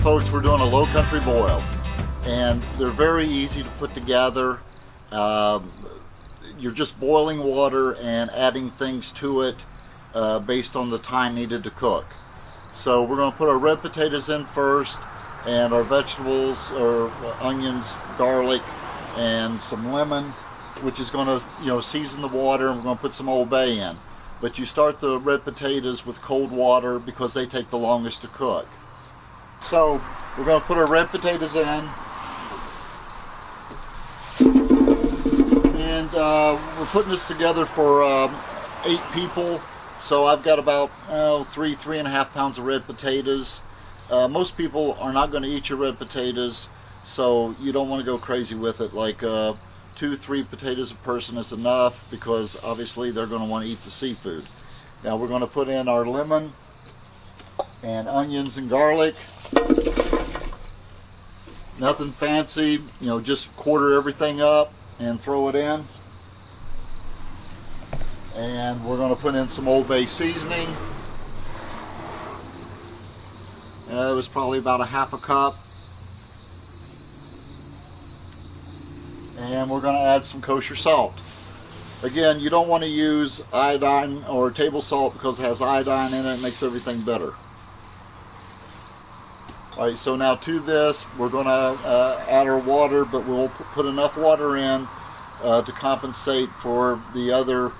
folks, we're doing a low country boil, and they're very easy to put together. You're just boiling water and adding things to it based on the time needed to cook. So we're going to put our red potatoes in first, and our vegetables are onions, garlic, and some lemon, which is going to season the water, and we're going to put some Old Bay in. But you start the red potatoes with cold water because they take the longest to cook. So we're going to put our red potatoes in, and we're putting this together for 8 people. So I've got about 3.5 pounds of red potatoes. Most people are not going to eat your red potatoes, so you don't want to go crazy with it. Like 2-3 potatoes a person is enough, because obviously they're going to want to eat the seafood. Now we're going to put in our lemon and onions and garlic. Nothing fancy, just quarter everything up and throw it in. And we're going to put in some Old Bay seasoning. It was probably about 1/2 cup. And we're going to add some kosher salt. Again, you don't want to use iodine or table salt because it has iodine in it. It makes everything bitter. Alright, so now to this, we're going to add our water, but we'll put enough water in to compensate for the other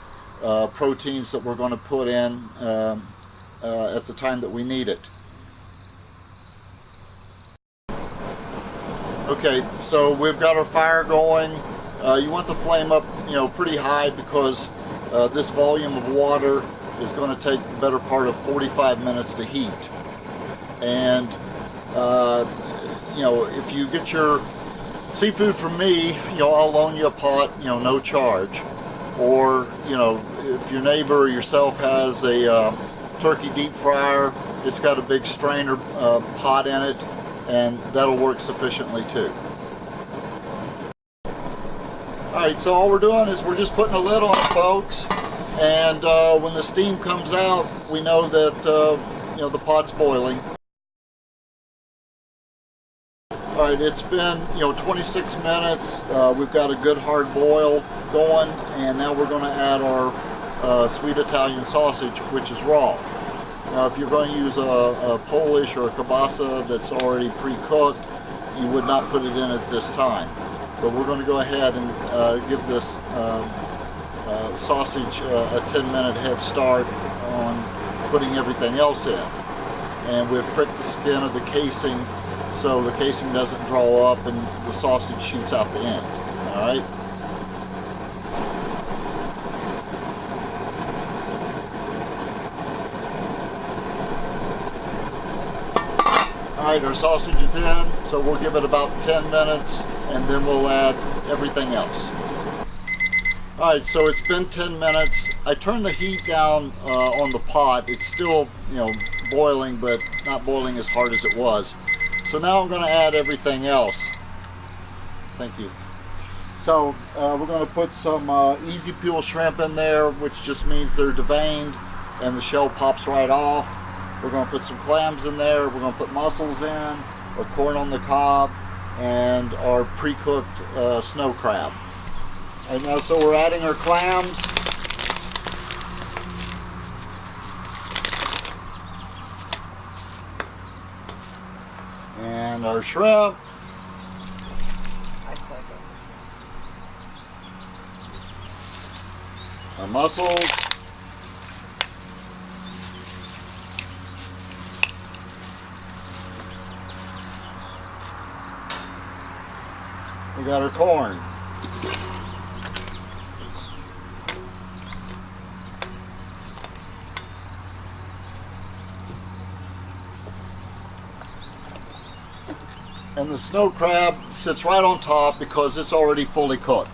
proteins that we're going to put in at the time that we need it. Okay, so we've got our fire going. You want the flame up, pretty high, because this volume of water is going to take the better part of 45 minutes to heat. And if you get your seafood from me, I'll loan you a pot, no charge. Or, if your neighbor or yourself has a turkey deep fryer, it's got a big strainer pot in it, and that'll work sufficiently too. Alright, so all we're doing is we're just putting a lid on it, folks, and when the steam comes out, we know that the pot's boiling. Alright, it's been 26 minutes. We've got a good hard boil going, and now we're going to add our sweet Italian sausage, which is raw. Now, if you're going to use a Polish or a kielbasa that's already pre-cooked, you would not put it in at this time. But we're going to go ahead and give this sausage a 10-minute head start on putting everything else in. And we've pricked the skin of the casing so the casing doesn't draw up and the sausage shoots out the end. Alright? Alright, our sausage is in, so we'll give it about 10 minutes and then we'll add everything else. Alright, so it's been 10 minutes. I turned the heat down on the pot. It's still, boiling, but not boiling as hard as it was. So now I'm going to add everything else. Thank you. So we're going to put some easy peel shrimp in there, which just means they're deveined and the shell pops right off. We're going to put some clams in there. We're going to put mussels in, our corn on the cob, and our pre-cooked snow crab. And now, so we're adding our clams. And our shrimp. Our mussels. We got our corn. And the snow crab sits right on top because it's already fully cooked.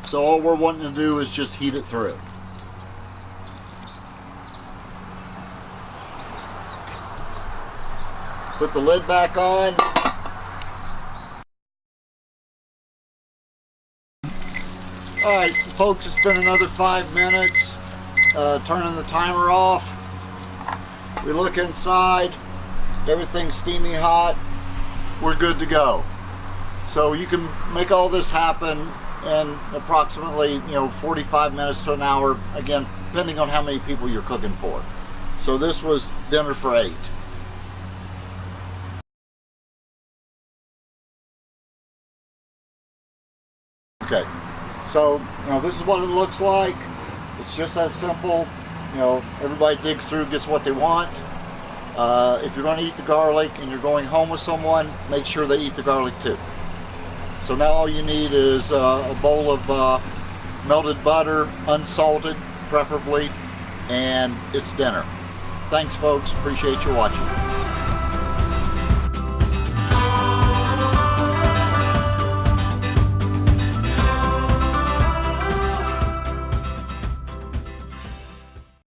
So all we're wanting to do is just heat it through. Put the lid back on. Alright folks, it's been another 5 minutes. Turning the timer off. We look inside. Everything's steamy hot. we're good to go. So you can make all this happen in approximately 45 minutes to an hour, again depending on how many people you're cooking for. So this was dinner for 8. Okay, so this is what it looks like. It's just that simple. Everybody digs through, gets what they want. If you're going to eat the garlic and you're going home with someone, make sure they eat the garlic too. So now all you need is a bowl of melted butter, unsalted preferably, and it's dinner. Thanks folks, appreciate you watching.